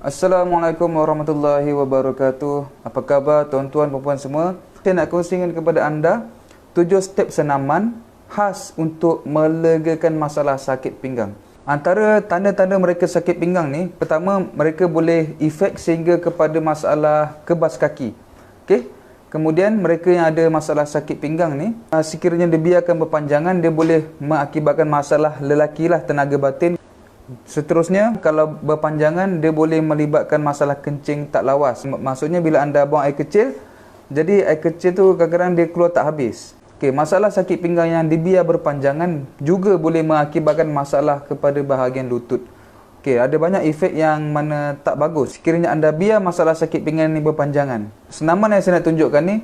Assalamualaikum warahmatullahi wabarakatuh. Apa khabar tuan-tuan dan puan semua? Saya nak kongsikan kepada anda 7 step senaman khas untuk melegakan masalah sakit pinggang. Antara tanda-tanda mereka sakit pinggang ni, pertama mereka boleh efek sehingga kepada masalah kebas kaki. Okey. Kemudian mereka yang ada masalah sakit pinggang ni, sekiranya dibiarkan berpanjangan, dia boleh mengakibatkan masalah lelakilah, tenaga batin. Seterusnya, kalau berpanjangan, dia boleh melibatkan masalah kencing tak lawas. Maksudnya bila anda buang air kecil, jadi air kecil tu kadang-kadang dia keluar tak habis. Okey, masalah sakit pinggang yang dibiar berpanjangan juga boleh mengakibatkan masalah kepada bahagian lutut. Okey, ada banyak efek yang mana tak bagus sekiranya anda biar masalah sakit pinggang ni berpanjangan. Senaman yang saya nak tunjukkan ni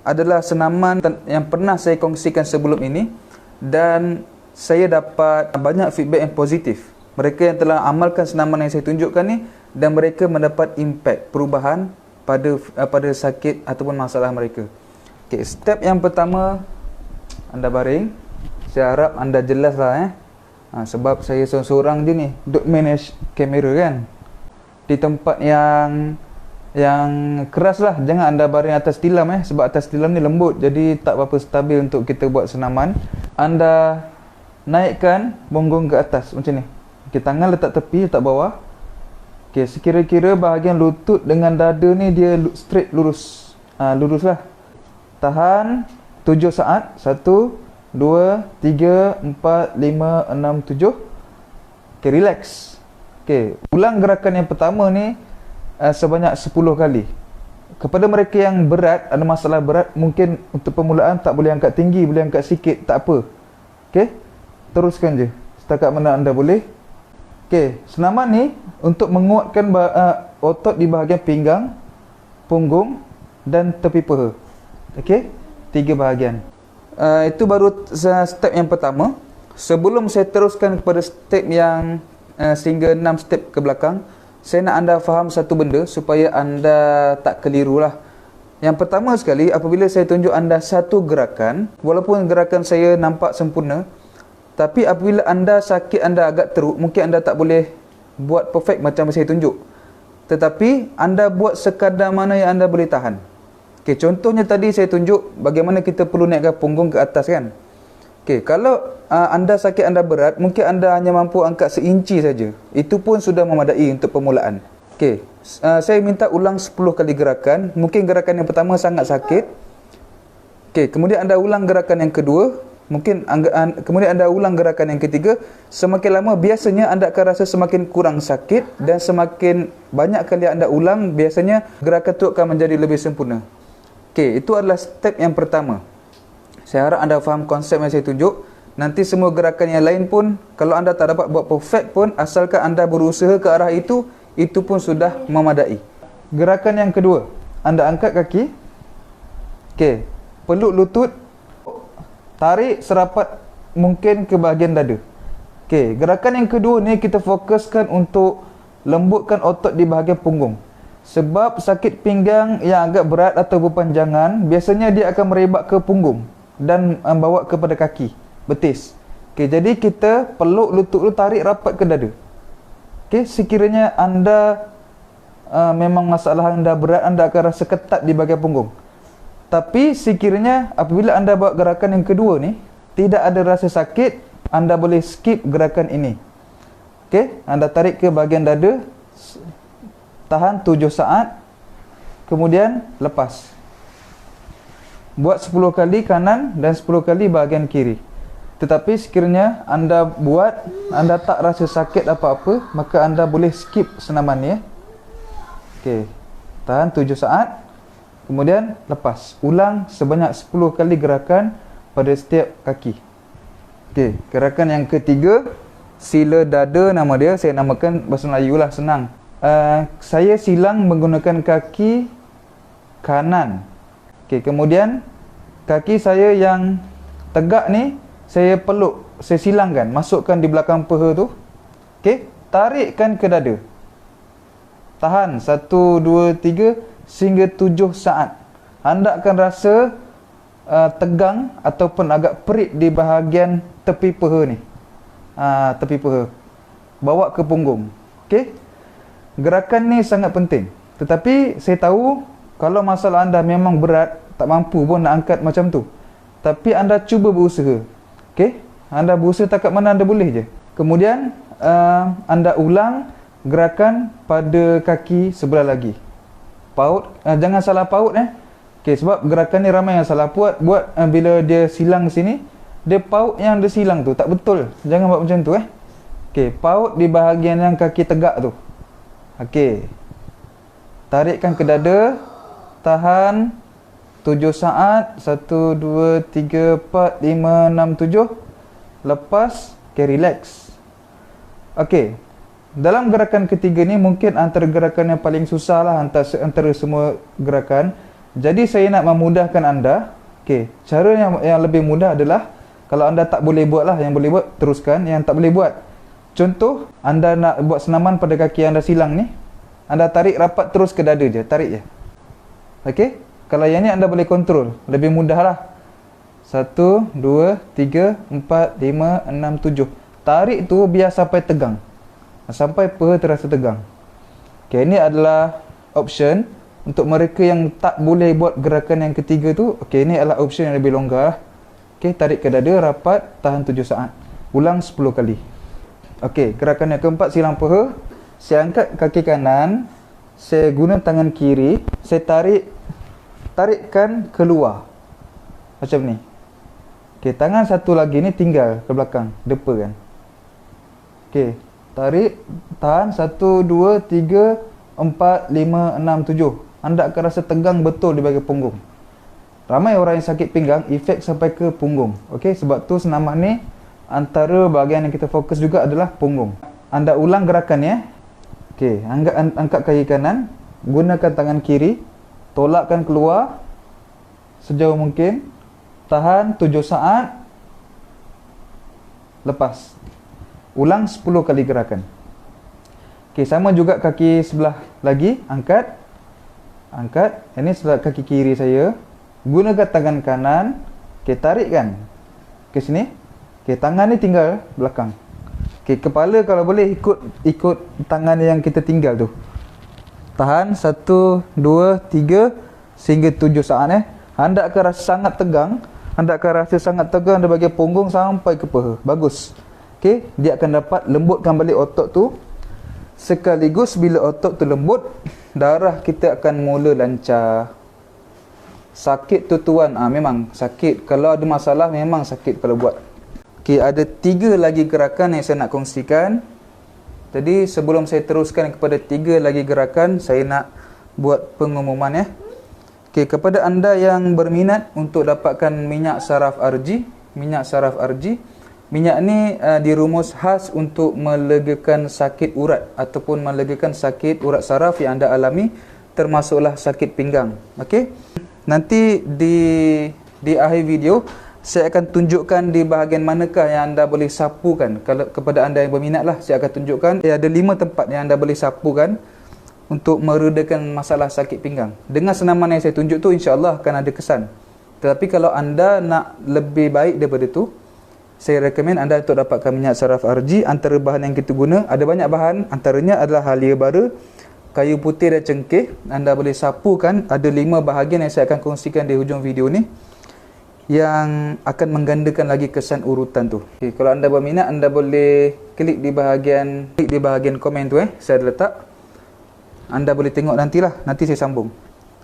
adalah senaman yang pernah saya kongsikan sebelum ini dan saya dapat banyak feedback yang positif. Mereka yang telah amalkan senaman yang saya tunjukkan ni dan mereka mendapat impact perubahan pada sakit ataupun masalah mereka. Okey, step yang pertama, anda baring. Saya harap anda jelaslah sebab saya seorang-seorang je ni duk manage kamera kan. Di tempat yang keras lah. Jangan anda baring atas tilam sebab atas tilam ni lembut, jadi tak berapa stabil untuk kita buat senaman. Anda naikkan punggung ke atas macam ni. Okey, tangan letak tepi, letak bawah. Okey, sekira-kira bahagian lutut dengan dada ni dia straight lurus. Luruslah. Tahan 7 saat. 1 2 3 4 5 6 7. Okey, relax. Okey, ulang gerakan yang pertama ni sebanyak 10 kali. Kepada mereka yang berat, ada masalah berat, mungkin untuk permulaan tak boleh angkat tinggi, boleh angkat sikit, tak apa. Okey, teruskan je setakat mana anda boleh. Okey, senaman ni untuk menguatkan otot di bahagian pinggang, punggung dan tepi paha. Okey, 3 bahagian. Itu baru step yang pertama. Sebelum saya teruskan kepada step yang sehingga 6 step ke belakang, saya nak anda faham satu benda supaya anda tak kelirulah. Yang pertama sekali, apabila saya tunjuk anda satu gerakan, walaupun gerakan saya nampak sempurna, tapi apabila anda sakit, anda agak teruk, mungkin anda tak boleh buat perfect macam saya tunjuk. Tetapi anda buat sekadar mana yang anda boleh tahan. Okey, contohnya tadi saya tunjuk bagaimana kita perlu naikkan punggung ke atas kan. Okey, kalau anda sakit, anda berat, mungkin anda hanya mampu angkat seinci saja. Itu pun sudah memadai untuk permulaan. Okey, saya minta ulang 10 kali gerakan. Mungkin gerakan yang pertama sangat sakit. Okey, kemudian anda ulang gerakan yang kedua. Kemudian anda ulang gerakan yang ketiga. Semakin lama biasanya anda akan rasa semakin kurang sakit, dan semakin banyak kali anda ulang, biasanya gerakan itu akan menjadi lebih sempurna. Okey, itu adalah step yang pertama. Saya harap anda faham konsep yang saya tunjuk. Nanti semua gerakan yang lain pun, kalau anda tak dapat buat perfect pun, asalkan anda berusaha ke arah itu pun sudah memadai. Gerakan yang kedua, anda angkat kaki. Okey, peluk lutut, tarik serapat mungkin ke bahagian dada. Okey, gerakan yang kedua ni kita fokuskan untuk lembutkan otot di bahagian punggung. Sebab sakit pinggang yang agak berat atau berpanjangan, biasanya dia akan merebak ke punggung dan membawa kepada kaki, betis. Okey, jadi kita peluk lutut tu, tarik rapat ke dada. Okey, sekiranya anda memang masalah anda berat, anda akan rasa ketat di bahagian punggung. Tapi sekiranya apabila anda buat gerakan yang kedua ni, tidak ada rasa sakit, anda boleh skip gerakan ini. Okey, anda tarik ke bahagian dada, tahan 7 saat, kemudian lepas. Buat 10 kali kanan dan 10 kali bahagian kiri. Tetapi sekiranya anda buat, anda tak rasa sakit apa-apa, maka anda boleh skip senaman ni. Okey, tahan 7 saat, kemudian lepas. Ulang sebanyak 10 kali gerakan pada setiap kaki. Okey, gerakan yang ketiga, sila dada nama dia. Saya namakan bahasa Melayu lah, senang. Saya silang menggunakan kaki kanan. Okey, kemudian kaki saya yang tegak ni, saya peluk, saya silangkan, masukkan di belakang paha tu. Okey, tarikkan ke dada. Tahan 1 2 3 sehingga 7 saat. Anda akan rasa tegang ataupun agak perit di bahagian tepi paha ni. Tepi paha. Bawa ke punggung. Okey. gerakan ni sangat penting. Tetapi saya tahu kalau masalah anda memang berat, tak mampu pun nak angkat macam tu, tapi anda cuba berusaha. Okey, anda berusaha takat mana anda boleh je. Kemudian anda ulang gerakan pada kaki sebelah lagi. Paut, jangan salah paut Okey, sebab gerakan ni ramai yang salah buat bila dia silang sini, dia paut yang dia silang tu tak betul. Jangan buat macam tu Okey, paut di bahagian yang kaki tegak tu. Okey, tarikkan ke dada, tahan 7 saat, 1, 2, 3, 4, 5, 6, 7, lepas, relax. Okey, dalam gerakan ketiga ni mungkin antara gerakan yang paling susah lah antara semua gerakan. Jadi saya nak memudahkan anda. Okey, cara yang lebih mudah adalah, kalau anda tak boleh buat lah, yang boleh buat teruskan, yang tak boleh buat, contoh, anda nak buat senaman pada kaki anda silang ni, anda tarik rapat terus ke dada je, tarik je. Okey, kalau yang ni anda boleh kontrol, lebih mudah lah. 1, 2, 3, 4, 5, 6, 7. Tarik tu biar sampai tegang, sampai peha terasa tegang. Okey, ini adalah option untuk mereka yang tak boleh buat gerakan yang ketiga tu. Okey, ini adalah option yang lebih longgar. Okey, tarik ke dada, rapat, tahan 7 saat. Ulang 10 kali. Okey, gerakan yang keempat, silang peha. Saya angkat kaki kanan, saya guna tangan kiri, saya tarikkan keluar. Macam ni. Okey, tangan satu lagi ni tinggal ke belakang, depa kan. Okey, tarik, tahan 1, 2, 3, 4, 5, 6, 7. Anda akan rasa tegang betul di bahagian punggung. Ramai orang yang sakit pinggang, efek sampai ke punggung. Okey, sebab tu senaman ni antara bahagian yang kita fokus juga adalah punggung. Anda ulang gerakan ya. Okey, angkat kaki kanan, gunakan tangan kiri, tolakkan keluar sejauh mungkin, tahan 7 saat, lepas. Ulang 10 kali gerakan. Okey, sama juga kaki sebelah lagi, angkat. Ini sebelah kaki kiri saya. Gunakan tangan kanan. Okey, tarikkan ke sini. Okey, tangan ni tinggal belakang. Okey, kepala kalau boleh ikut tangan yang kita tinggal tu. Tahan 1, 2, 3 sehingga 7 saat Anda akan rasa sangat tegang. Anda akan rasa sangat tegang di bahagian punggung sampai ke peha. Bagus. Okey, dia akan dapat lembutkan balik otot tu. Sekaligus bila otot tu lembut, darah kita akan mula lancar. Sakit tu tuan, memang sakit. Kalau ada masalah memang sakit kalau buat. Okey, ada 3 lagi gerakan yang saya nak kongsikan. Jadi sebelum saya teruskan kepada 3 lagi gerakan, saya nak buat pengumuman Okey, kepada anda yang berminat untuk dapatkan minyak saraf RG, minyak ni dirumus khas untuk melegakan sakit urat ataupun melegakan sakit urat saraf yang anda alami, termasuklah sakit pinggang. Okey, nanti di akhir video saya akan tunjukkan di bahagian manakah yang anda boleh sapukan. Kalau kepada anda yang berminat lah, saya akan tunjukkan. Ada 5 tempat yang anda boleh sapukan untuk meredakan masalah sakit pinggang. Dengan senaman yang saya tunjuk tu, insya-Allah akan ada kesan. Tetapi kalau anda nak lebih baik daripada tu, saya rekomen anda untuk dapatkan minyak saraf RG. Antara bahan yang kita guna, ada banyak bahan. Antaranya adalah halia bara, kayu putih dan cengkeh. Anda boleh sapukan. Ada 5 bahagian yang saya akan kongsikan di hujung video ni, yang akan menggandakan lagi kesan urutan tu. Okay, kalau anda berminat, anda boleh klik di bahagian komen tu saya ada letak. Anda boleh tengok nantilah, nanti saya sambung.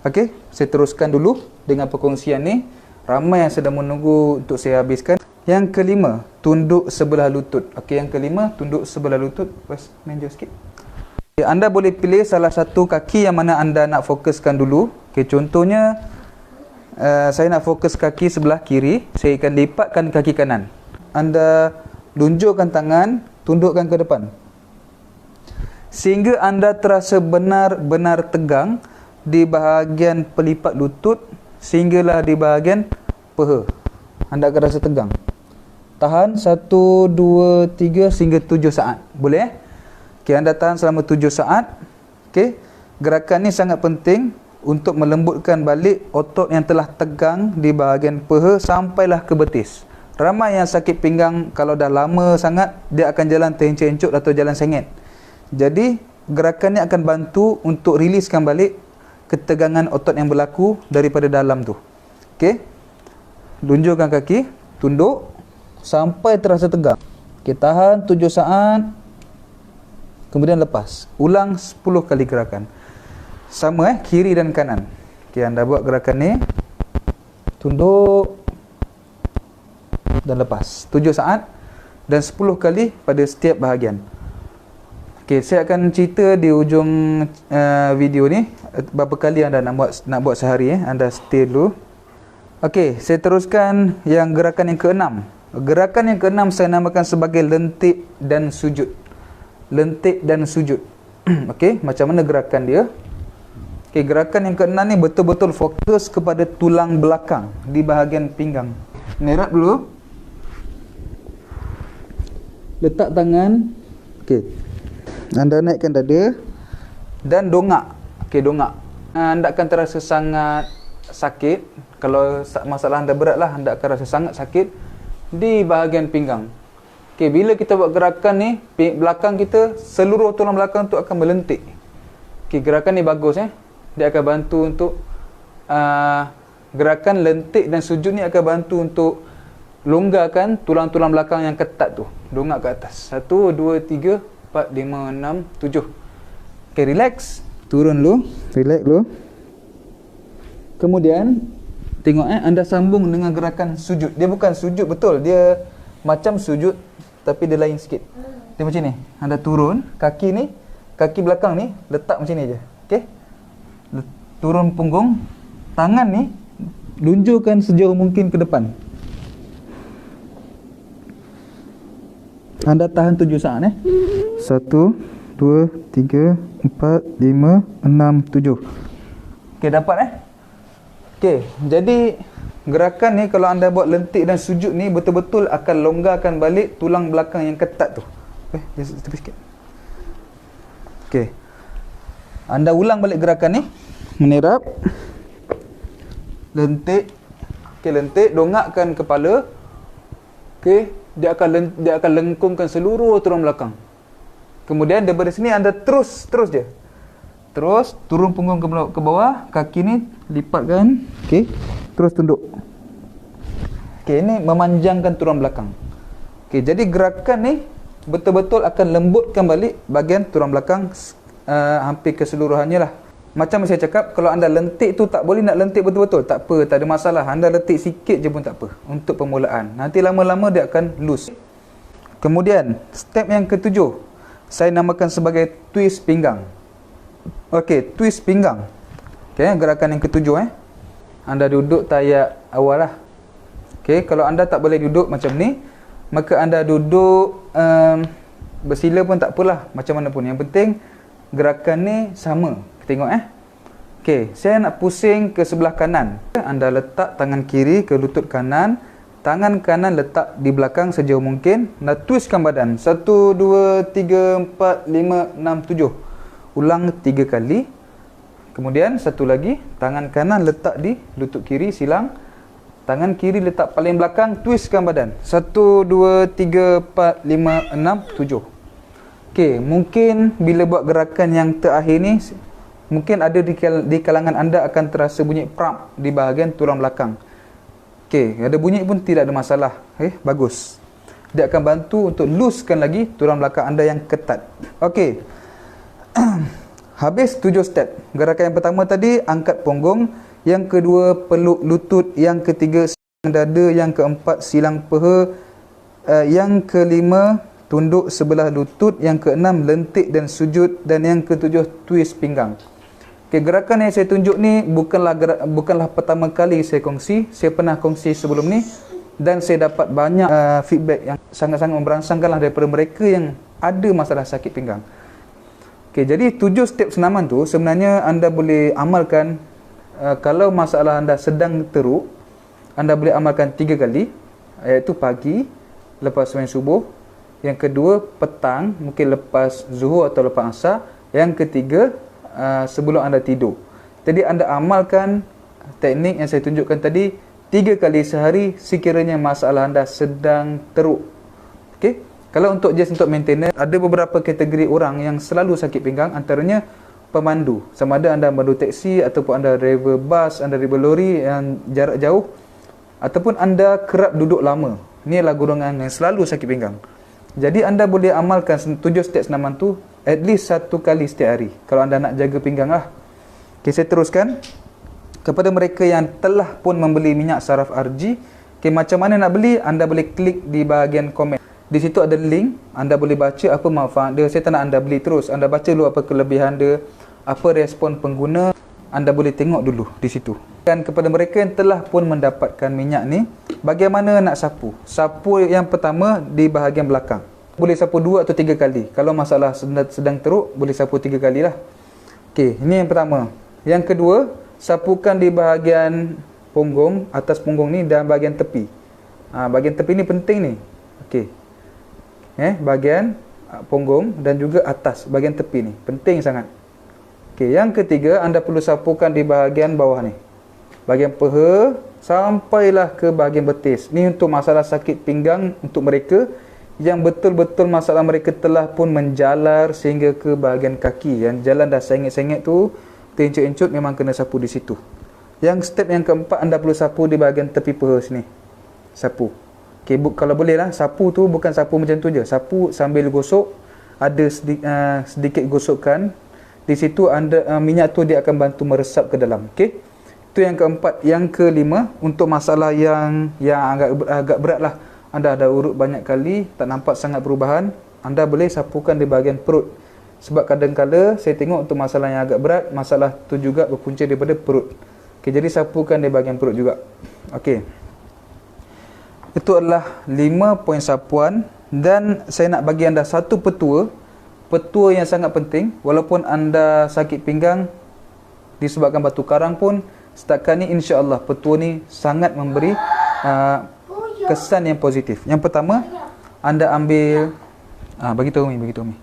Okey, saya teruskan dulu dengan perkongsian ni. Ramai yang sedang menunggu untuk saya habiskan. Yang kelima, tunduk sebelah lutut. Okey, yang kelima, tunduk sebelah lutut. Pas main jauh sikit. Okay, anda boleh pilih salah satu kaki yang mana anda nak fokuskan dulu. Okey, contohnya saya nak fokus kaki sebelah kiri. Saya akan lipatkan kaki kanan. Anda lunjukkan tangan, tundukkan ke depan, sehingga anda terasa benar-benar tegang di bahagian pelipat lutut, sehinggalah di bahagian peha. Anda akan rasa tegang. Tahan 1, 2, 3 sehingga 7 saat. Boleh Okey, anda tahan selama 7 saat. Okey, gerakan ni sangat penting untuk melembutkan balik otot yang telah tegang di bahagian peha sampailah ke betis. Ramai yang sakit pinggang kalau dah lama sangat, dia akan jalan terhencuk-hencuk atau jalan sengit. Jadi gerakan ni akan bantu untuk riliskan balik ketegangan otot yang berlaku daripada dalam tu. Okey. Lunjurkan kaki, tunduk sampai terasa tegang. Okey, tahan 7 saat. Kemudian lepas. Ulang 10 kali gerakan. Sama kiri dan kanan. Okey, anda buat gerakan ni. Tunduk dan lepas. 7 saat dan 10 kali pada setiap bahagian. Okey, saya akan cerita di ujung video ni berapa kali anda nak buat sehari. Anda stay dulu. Okey, saya teruskan yang gerakan yang ke-6. Gerakan yang ke-6 saya namakan sebagai lentik dan sujud. Lentik dan sujud. Okey, macam mana gerakan dia? Okey, gerakan yang ke-6 ni betul-betul fokus kepada tulang belakang di bahagian pinggang. Nerap dulu. Letak tangan. Okey. Anda naikkan dada dan dongak. Okey, dongak. Anda akan terasa sangat sakit. Kalau masalah anda berat lah, anda akan rasa sangat sakit di bahagian pinggang. Okey, bila kita buat gerakan ni, belakang kita, seluruh tulang belakang tu akan melentik. Okey, gerakan ni bagus Dia akan bantu untuk gerakan lentik dan sujud ni akan bantu untuk longgarkan tulang-tulang belakang yang ketat tu. Dongak ke atas. 1, 2, 3, 4, 5, 6, 7. Okey, relax. Turun dulu. Relax dulu. Kemudian tengok anda sambung dengan gerakan sujud. Dia bukan sujud betul. Dia macam sujud tapi dia lain sikit. Dia macam ni. Anda turun, kaki ni, kaki belakang ni letak macam ni je. Okey? Turun punggung, tangan ni lunjurkan sejauh mungkin ke depan. Anda tahan 7 saat 1, 2, 3, 4, 5, 6, 7. Okey, dapat Okey, jadi gerakan ni kalau anda buat lentik dan sujud ni betul-betul akan longgarkan balik tulang belakang yang ketat tu. Tepi sikit. Okey. Anda ulang balik gerakan ni. Menerap. Lentik. Okey, lentik, dongakkan kepala. Okey, dia akan lengkungkan seluruh tulang belakang. Kemudian daripada sini anda terus je. Terus turun punggung ke bawah, kaki ni lipatkan. Okey, terus tunduk. Okey, ini memanjangkan tulang belakang. Okey, jadi gerakan ni betul-betul akan lembutkan balik bahagian tulang belakang hampir keseluruhannya lah. Macam saya cakap, kalau anda lentik tu tak boleh nak lentik betul-betul, tak apa, tak ada masalah. Anda lentik sikit je pun tak apa untuk permulaan. Nanti lama-lama dia akan loose. Kemudian step yang ke-7 saya namakan sebagai twist pinggang. Okey, twist pinggang. Okey, gerakan yang ke-7 Anda duduk tayak awal lah. Okey, kalau anda tak boleh duduk macam ni, maka anda duduk bersila pun tak apalah, macam mana pun. Yang penting gerakan ni sama. Tengok Okey, saya nak pusing ke sebelah kanan. Anda letak tangan kiri ke lutut kanan, tangan kanan letak di belakang sejauh mungkin. Anda twistkan badan. 1, 2, 3, 4, 5, 6, 7. Ulang 3 kali. Kemudian satu lagi, tangan kanan letak di lutut kiri, silang. Tangan kiri letak paling belakang, twistkan badan. 1, 2, 3, 4, 5, 6, 7. Okey, mungkin bila buat gerakan yang terakhir ni, mungkin ada di kalangan anda akan terasa bunyi pram di bahagian tulang belakang. Okey, ada bunyi pun tidak ada masalah. Bagus. Dia akan bantu untuk loosekan lagi tulang belakang anda yang ketat. Okey. Habis 7 step. Gerakan yang pertama tadi angkat punggung, yang kedua peluk lutut, yang ketiga silang dada, yang keempat silang peha, yang kelima tunduk sebelah lutut, yang keenam lentik dan sujud, dan yang ketujuh twist pinggang. Okay, gerakan yang saya tunjuk ni bukanlah pertama kali saya kongsi. Saya pernah kongsi sebelum ni dan saya dapat banyak feedback yang sangat-sangat memberangsangkanlah daripada mereka yang ada masalah sakit pinggang. Okey, jadi 7 step senaman tu sebenarnya anda boleh amalkan kalau masalah anda sedang teruk, anda boleh amalkan 3 kali, iaitu pagi lepas sembahyang subuh, yang kedua petang mungkin lepas zuhur atau lepas asar, yang ketiga sebelum anda tidur. Jadi anda amalkan teknik yang saya tunjukkan tadi 3 kali sehari sekiranya masalah anda sedang teruk. Okey, Kalau untuk just untuk maintenance, ada beberapa kategori orang yang selalu sakit pinggang, antaranya pemandu. Sama ada anda mandu teksi, ataupun anda driver bas, anda driver lori yang jarak jauh, ataupun anda kerap duduk lama. Ini adalah golongan yang selalu sakit pinggang. Jadi anda boleh amalkan 7 step senaman tu at least 1 kali setiap hari, kalau anda nak jaga pinggang lah. Okay, saya teruskan. Kepada mereka yang telah pun membeli minyak saraf RG, okay, macam mana nak beli? Anda boleh klik di bahagian komen. Di situ ada link, anda boleh baca apa manfaat dia. Saya tak nak anda beli terus. Anda baca dulu apa kelebihan dia, apa respon pengguna. Anda boleh tengok dulu di situ. Dan kepada mereka yang telah pun mendapatkan minyak ni, bagaimana nak sapu? Sapu yang pertama di bahagian belakang. Boleh sapu 2 atau 3 kali. Kalau masalah sedang teruk, boleh sapu 3 kali lah. Okey, ini yang pertama. Yang kedua, sapukan di bahagian punggung, atas punggung ni dan bahagian tepi. Bahagian tepi ni penting ni. Okey. Bahagian punggung dan juga atas bahagian tepi ni penting sangat. Okey, yang ketiga, anda perlu sapukan di bahagian bawah ni. Bahagian peha sampailah ke bahagian betis. Ni untuk masalah sakit pinggang untuk mereka yang betul-betul masalah mereka telah pun menjalar sehingga ke bahagian kaki. Yang jalan dah sengit-sengit tu, terencut-encut, memang kena sapu di situ. Yang step yang keempat, anda perlu sapu di bahagian tepi peha sini. Sapu. Okay, kalau boleh lah, sapu tu bukan sapu macam tu je. Sapu sambil gosok, ada sedikit gosokkan. Di situ anda minyak tu dia akan bantu meresap ke dalam. Okey. Itu yang keempat. Yang kelima, untuk masalah yang agak berat lah. Anda ada urut banyak kali, tak nampak sangat perubahan, anda boleh sapukan di bahagian perut. Sebab kadang-kala saya tengok untuk masalah yang agak berat, masalah tu juga berpunca daripada perut. Okey, jadi sapukan di bahagian perut juga. Okey. Itu adalah 5 poin sapuan, dan saya nak bagi anda satu petua yang sangat penting. Walaupun anda sakit pinggang disebabkan batu karang pun, setakat ni insya-Allah petua ni sangat memberi kesan yang positif. Yang pertama, anda ambil bagi tahu Umi.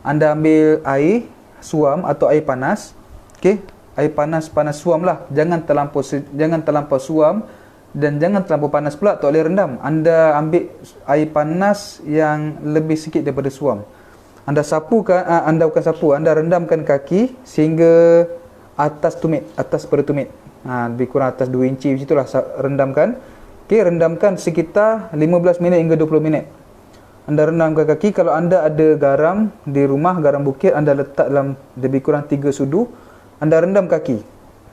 Anda ambil air suam atau air panas. Okey, air panas suam lah. Jangan terlampau suam dan jangan terlampau panas pula, tak boleh rendam. Anda ambil air panas yang lebih sikit daripada suam. Anda sapukan, anda bukan sapu, anda rendamkan kaki sehingga atas tumit, atas pada tumit. Lebih kurang atas 2 inci macam itulah rendamkan. Okey, rendamkan sekitar 15 minit hingga 20 minit. Anda rendamkan kaki. Kalau anda ada garam di rumah, garam bukit, anda letak dalam lebih kurang 3 sudu. Anda rendam kaki.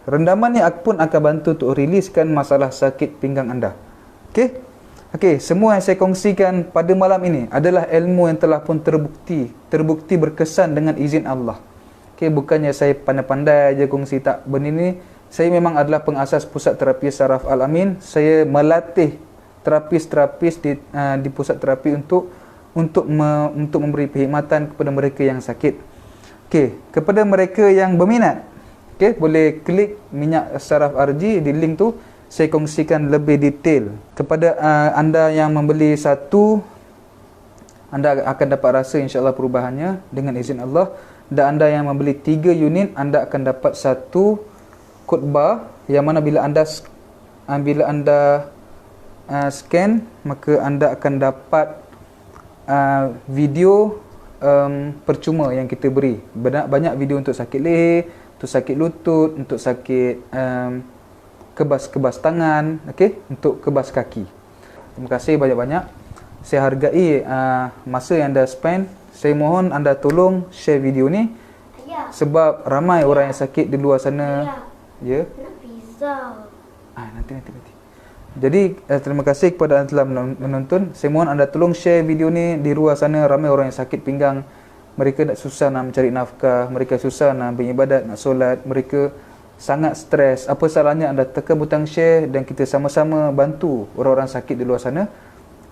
Rendaman ni pun akan bantu untuk riliskan masalah sakit pinggang anda. Okey, semua yang saya kongsikan pada malam ini adalah ilmu yang telah pun terbukti berkesan dengan izin Allah. Okey, bukannya saya pandai-pandai aja kongsi, tak. Benda ni saya memang adalah pengasas pusat terapi Saraf Al-Amin. Saya melatih terapis-terapis di pusat terapi untuk memberi perkhidmatan kepada mereka yang sakit. Okey, kepada mereka yang berminat, okey, boleh klik minyak saraf RG di link tu. Saya kongsikan lebih detail. Kepada anda yang membeli satu, anda akan dapat rasa insya-Allah perubahannya dengan izin Allah. Dan anda yang membeli 3 unit, anda akan dapat satu khutbah yang mana bila anda scan, maka anda akan dapat video percuma yang kita beri. Banyak video untuk sakit leher, untuk sakit lutut, untuk sakit kebas tangan, okey, untuk kebas kaki. Terima kasih banyak-banyak. Saya hargai masa yang anda spend. Saya mohon anda tolong share video ni, sebab ramai orang yang sakit di luar sana. Ya. Nak pizza. Nanti. Jadi terima kasih kepada anda telah menonton. Saya mohon anda tolong share video ni. Di luar sana ramai orang yang sakit pinggang. Mereka susah nak mencari nafkah, mereka susah nak beribadat, nak solat, mereka sangat stres. Apa salahnya anda tekan butang share dan kita sama-sama bantu orang-orang sakit di luar sana.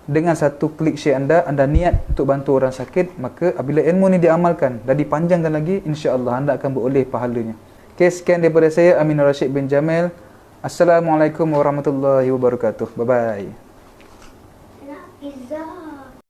Dengan satu klik share anda niat untuk bantu orang sakit, maka apabila ilmu ni diamalkan dan dipanjangkan lagi, insya-Allah anda akan beroleh pahalanya. Okey, sekian daripada saya, Aminur Rashid bin Jamil. Assalamualaikum warahmatullahi wabarakatuh. Bye bye. Nak pizza.